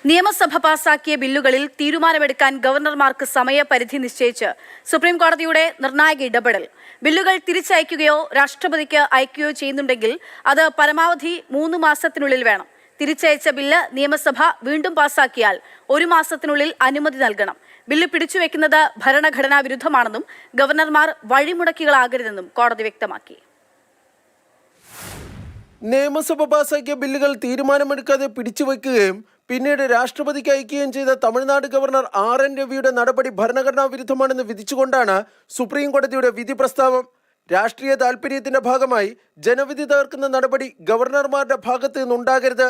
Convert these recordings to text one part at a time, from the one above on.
നിയമസഭ പാസാക്കിയ ബില്ലുകളിൽ തീരുമാനമെടുക്കാൻ ഗവർണർമാർക്ക് സമയപരിധി നിശ്ചയിച്ച് സുപ്രീം കോടതിയുടെ നിർണായക ഇടപെടൽ. ബില്ലുകൾ തിരിച്ചയക്കുകയോ രാഷ്ട്രപതിക്ക് അയക്കുകയോ ചെയ്യുന്നുണ്ടെങ്കിൽ അത് പരമാവധി 3 മാസത്തിനുള്ളിൽ വേണം. തിരിച്ചയച്ച ബില്ല് നിയമസഭ വീണ്ടും പാസാക്കിയാൽ 1 മാസത്തിനുള്ളിൽ അനുമതി നൽകണം. ബില്ല് പിടിച്ചുവെക്കുന്നത് ഭരണഘടനാ വിരുദ്ധമാണെന്നും ഗവർണർമാർ വഴിമുടക്കികളാകരുതെന്നും കോടതി വ്യക്തമാക്കി. നിയമസഭ പാസാക്കിയ ബില്ലുകൾ തീരുമാനമെടുക്കാതെ പിടിച്ചുവെക്കുകയും പിന്നീട് രാഷ്ട്രപതിക്ക് അയക്കുകയും ചെയ്ത തമിഴ്നാട് ഗവർണർ RN രവിയുടെ നടപടി ഭരണഘടനാ വിരുദ്ധമാണെന്ന് വിധിച്ചുകൊണ്ടാണ് സുപ്രീം കോടതിയുടെ വിധി പ്രസ്താവം. രാഷ്ട്രീയ താൽപര്യത്തിന്റെ ഭാഗമായി ജനവിധി തകർക്കുന്ന നടപടി ഗവർണർമാരുടെ ഭാഗത്ത് നിന്നുണ്ടാകരുത്.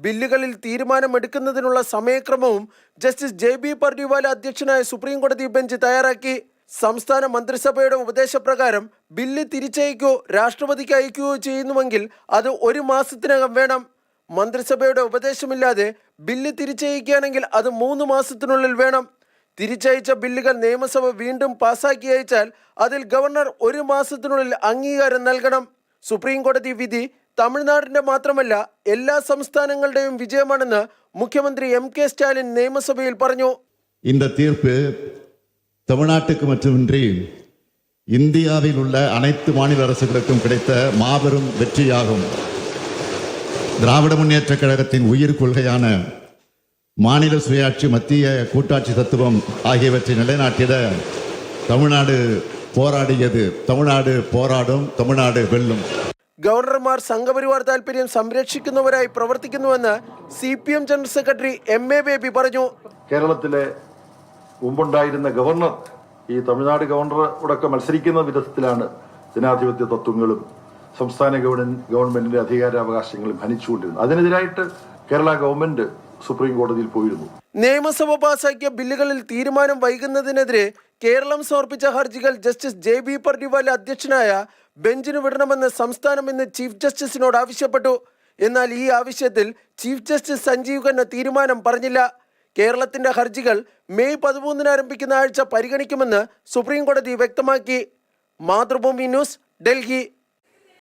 ബില്ലുകളിൽ തീരുമാനമെടുക്കുന്നതിനുള്ള സമയക്രമവും ജസ്റ്റിസ് JB പർദിവാല അധ്യക്ഷനായ സുപ്രീം കോടതി ബെഞ്ച് തയ്യാറാക്കി. സംസ്ഥാന മന്ത്രിസഭയുടെ ഉപദേശപ്രകാരം ബില്ല് തിരിച്ചയക്കുകയോ രാഷ്ട്രപതിക്ക് അയക്കുകയോ ചെയ്യുന്നുവെങ്കിൽ അത് 1 മാസത്തിനകം വേണം. മന്ത്രിസഭയുടെ ഉപദേശമില്ലാതെ ബില്ല് തിരിച്ചയക്കുകയാണെങ്കിൽ അത് 3 മാസത്തിനുള്ളിൽ വേണം. തിരിച്ചയച്ച ബില്ലുകൾ നിയമസഭ വീണ്ടും പാസാക്കി അയച്ചാൽ അതിൽ ഗവർണർ 1 മാസത്തിനുള്ളിൽ അംഗീകാരം നൽകണം. സുപ്രീം കോടതി വിധി തമിഴ്നാടിന്റെ മാത്രമല്ല എല്ലാ സംസ്ഥാനങ്ങളുടെയും വിജയമാണെന്ന് മുഖ്യമന്ത്രി MK സ്റ്റാലിൻ നിയമസഭയിൽ പറഞ്ഞു. இந்த தீர்ப்பு தமிழ்நாட்டுக்கு மட்டுமின்றி இந்தியாவில் உள்ள அனைத்து மாநில அரசுகளுக்கும் கிடைத்த மாபெரும் வெற்றியாகும். திராவிட முன்னேற்றக் கழகத்தின் உயிர் கொள்கையான மாநில சுயாட்சி, மத்திய கூட்டாட்சி தத்துவம் ஆகியவற்றை நிலைநாட்டிட தமிழ்நாடு போராடியது. தமிழ்நாடு போராடும், தமிழ்நாடு வெல்லும். ഗവർണർമാർ സംഘപരിവാർ താൽപര്യം സംരക്ഷിക്കുന്നവരായി പ്രവർത്തിക്കുന്നുവെന്ന് CPM general secretary MA baby പറഞ്ഞു. കേരളത്തിലെ മുമ്പുണ്ടായിരുന്ന ഗവർണർ ഈ തമിഴ്നാട് ഗവർണറോടൊക്കെ മത്സരിക്കുന്ന വിധത്തിലാണ് ജനാധിപത്യ തത്വങ്ങളും സംസ്ഥാന ഗവൺമെന്റിന്റെ അധികാരാവകാശങ്ങളും ഹനിച്ചുകൊണ്ടിരുന്നത്. അതിനെതിരായിട്ട് കേരള ഗവൺമെന്റ് സുപ്രീം കോടതിയിൽ പോയിരുന്നു. നിയമസഭ പാസാക്കിയ ബില്ലുകളിൽ തീരുമാനം വൈകുന്നതിനെതിരെ കേരളം സമർപ്പിച്ച ഹർജികൾ ജസ്റ്റിസ് JB പർദിവാല അധ്യക്ഷനായ ബെഞ്ചിന് വിടണമെന്ന് സംസ്ഥാനം ഇന്ന് ചീഫ് ജസ്റ്റിസിനോട് ആവശ്യപ്പെട്ടു. എന്നാൽ ഈ ആവശ്യത്തിൽ ചീഫ് ജസ്റ്റിസ് സഞ്ജീവ് ഖന്ന തീരുമാനം പറഞ്ഞില്ല. കേരളത്തിന്റെ ഹർജികൾ മെയ് 13 ആരംഭിക്കുന്ന ആഴ്ച പരിഗണിക്കുമെന്ന് സുപ്രീം കോടതി വ്യക്തമാക്കി. മാതൃഭൂമി ന്യൂസ്, ഡൽഹി.